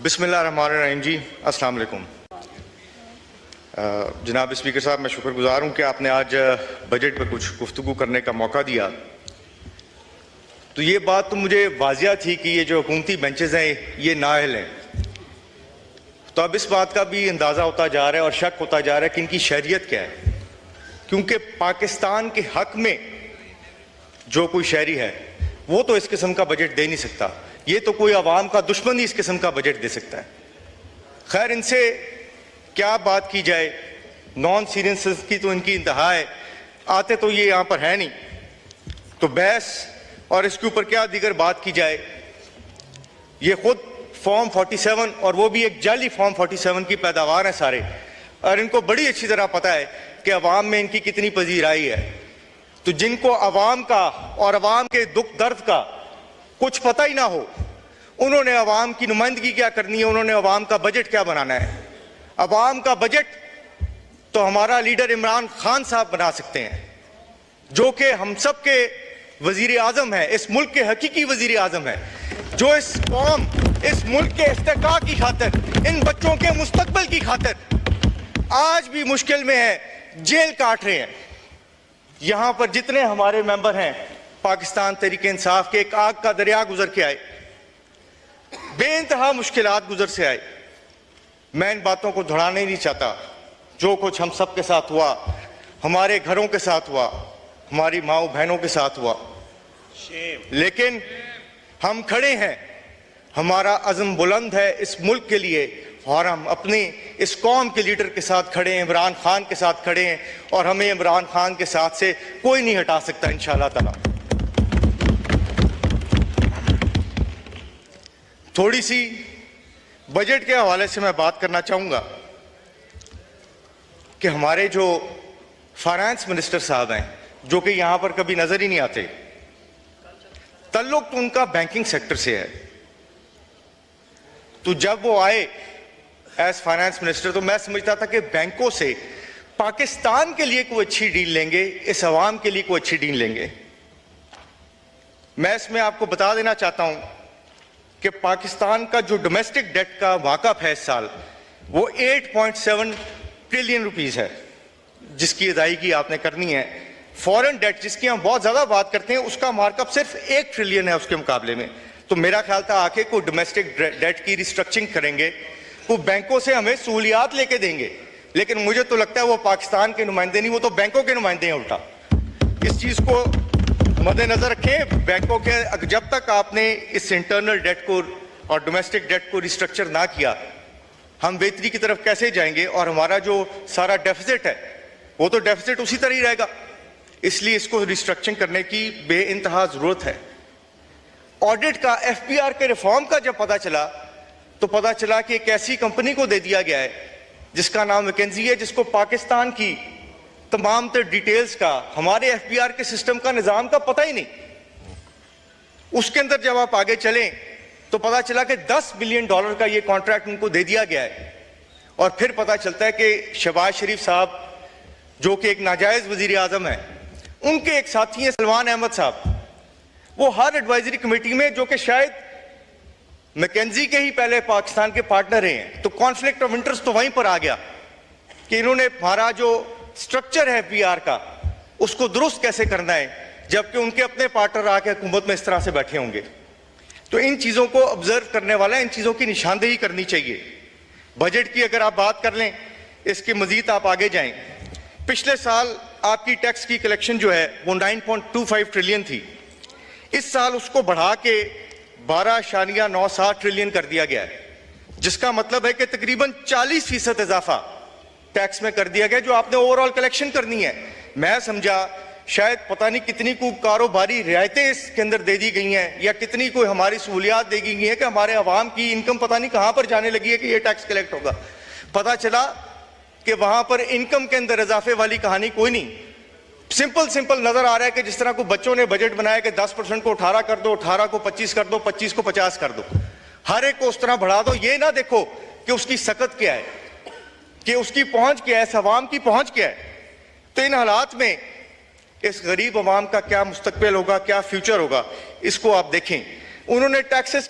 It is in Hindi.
बिस्मिल्लाहिर्रहमानिर्रहीम जी, अस्सलाम वालेकुम। जनाब स्पीकर साहब, मैं शुक्रगुजार हूँ कि आपने आज बजट पर कुछ गुफ्तगू करने का मौका दिया। तो ये बात तो मुझे वाजिया थी कि ये जो हुकूमती बेंचेस हैं ये नाअहल हैं। तो अब इस बात का भी अंदाज़ा होता जा रहा है और शक होता जा रहा है कि इनकी शहरियत क्या है, क्योंकि पाकिस्तान के हक में जो कोई शहरी है वो तो इस किस्म का बजट दे नहीं सकता। ये तो कोई अवाम का दुश्मन ही इस किस्म का बजट दे सकता है। खैर, इनसे क्या बात की जाए, नॉन सीरियसनेस की तो इनकी इंतहा है। आते तो ये यहाँ पर है नहीं, तो बहस और इसके ऊपर क्या दीगर बात की जाए। ये खुद फॉर्म 47 और वो भी एक जाली फॉर्म 47 की पैदावार है सारे, और इनको बड़ी अच्छी तरह पता है कि अवाम में इनकी कितनी पजीराई है। तो जिनको अवाम का और अवाम के दुख दर्द का कुछ पता ही ना हो, उन्होंने अवाम की नुमाइंदगी क्या करनी है, उन्होंने अवाम का बजट क्या बनाना है। अवाम का बजट तो हमारा लीडर इमरान खान साहब बना सकते हैं, जो कि हम सब के वजीर आजम है, इस मुल्क के हकीकी वजीर आजम है, जो इस कौम, इस मुल्क के इस्तेकाम की खातिर, इन बच्चों के मुस्तकबिल की खातिर आज भी मुश्किल में है, जेल काट रहे हैं। यहां पर जितने हमारे मेंबर हैं पाकिस्तान तहरीक इंसाफ के, एक आग का दरिया गुजर के आए, बेइंतहा मुश्किलात गुजर से आए। मैं इन बातों को दोहराना ही नहीं चाहता। जो कुछ हम सब के साथ हुआ, हमारे घरों के साथ हुआ, हमारी माओ बहनों के साथ हुआ, लेकिन हम खड़े हैं। हमारा अज़्म बुलंद है इस मुल्क के लिए, और हम अपने इस कौम के लीडर के साथ खड़े हैं, इमरान खान के साथ खड़े हैं, और हमें इमरान खान के साथ से कोई नहीं हटा सकता इंशाअल्लाह ताला। थोड़ी सी बजट के हवाले से मैं बात करना चाहूंगा कि हमारे जो फाइनेंस मिनिस्टर साहब हैं, जो कि यहां पर कभी नजर ही नहीं आते, ताल्लुक तो उनका बैंकिंग सेक्टर से है। तो जब वो आए एज फाइनेंस मिनिस्टर, तो मैं समझता था कि बैंकों से पाकिस्तान के लिए कोई अच्छी डील लेंगे, इस अवाम के लिए कोई अच्छी डील लेंगे। मैं इसमें आपको बता देना चाहता हूं कि पाकिस्तान का जो डोमेस्टिक डेट का वाकफ है इस साल, वो 8.7 ट्रिलियन रुपीस है, जिसकी अदायगी आपने करनी है। फॉरेन डेट जिसकी हम बहुत ज्यादा बात करते हैं, उसका मार्कअप सिर्फ 1 ट्रिलियन है उसके मुकाबले में। तो मेरा ख्याल था आके कोई डोमेस्टिक डेट की रिस्ट्रक्चरिंग करेंगे, वो बैंकों से हमें सहूलियात लेके देंगे, लेकिन मुझे तो लगता है वो पाकिस्तान के नुमाइंदे नहीं, वो तो बैंकों के नुमाइंदे हैं उल्टा। इस चीज को मद्देनजर रखें। बैंकों के जब तक आपने इस इंटरनल डेट को और डोमेस्टिक डेट को रिस्ट्रक्चर ना किया, हम बेहतरी की तरफ कैसे जाएंगे, और हमारा जो सारा डेफिसिट है वो तो डेफिसिट उसी तरह ही रहेगा। इसलिए इसको रिस्ट्रक्चरिंग करने की बेइंतहा जरूरत है। ऑडिट का, एफपीआर के रिफॉर्म का जब पता चला, तो पता चला कि एक ऐसी कंपनी को दे दिया गया है जिसका नाम मैकेंजी है, जिसको पाकिस्तान की तमाम तर डिटेल्स का, हमारे एफपीआर के सिस्टम का, निजाम का पता ही नहीं। उसके अंदर जब आप आगे चलें तो पता चला कि $10 बिलियन का ये कॉन्ट्रैक्ट उनको दे दिया गया है। और फिर पता चलता है कि शहबाज शरीफ साहब, जो कि एक नाजायज वजीर आजम है, उनके एक साथी हैं सलमान अहमद साहब, वो हर एडवाइजरी कमेटी में, जो कि शायद मैकेंजी के ही पहले पाकिस्तान के पार्टनर रहे हैं। तो कॉन्फ्लिक्ट ऑफ इंटरेस्ट तो वहीं पर आ गया कि इन्होंने हमारा जो स्ट्रक्चर है पीआर का, उसको दुरुस्त कैसे करना है, जबकि उनके अपने पार्टनर आके हुकूमत में इस तरह से बैठे होंगे। तो इन चीजों को ऑब्जर्व करने वाला, इन चीजों की निशानदेही करनी चाहिए। बजट की अगर आप बात कर लें, इसके मजीद आप आगे जाएं, पिछले साल आपकी टैक्स की कलेक्शन जो है वो 9.25 ट्रिलियन थी। इस साल उसको बढ़ा के 12.97 ट्रिलियन कर दिया गया है, जिसका मतलब है कि तकरीबन 40% इजाफा टैक्स में कर दिया गया, जो आपने ओवरऑल कलेक्शन करनी है। मैं समझा शायद पता नहीं कितनी को कारोबारी रियायतें इसके अंदर दे दी गई हैं, या कितनी कोई हमारी सहूलियात दे गई हैं कि हमारे अवाम की इनकम पता नहीं कहां पर जाने लगी है कि ये टैक्स कलेक्ट होगा। पता चला कि वहां पर इनकम के अंदर इजाफे वाली कहानी कोई नहीं। सिंपल नजर आ रहा है कि जिस तरह को बच्चों ने बजट बनाया कि 10% को 18 कर दो, 18 को 25 कर दो, 25 को 50 कर दो, हर एक को उस तरह बढ़ा दो। ये ना देखो कि उसकी सकत क्या है, कि उसकी पहुंच क्या है, इस अवाम की पहुंच क्या है। तो इन हालात में इस गरीब अवाम का क्या मुस्तकबिल होगा, क्या फ्यूचर होगा, इसको आप देखें। उन्होंने टैक्सेस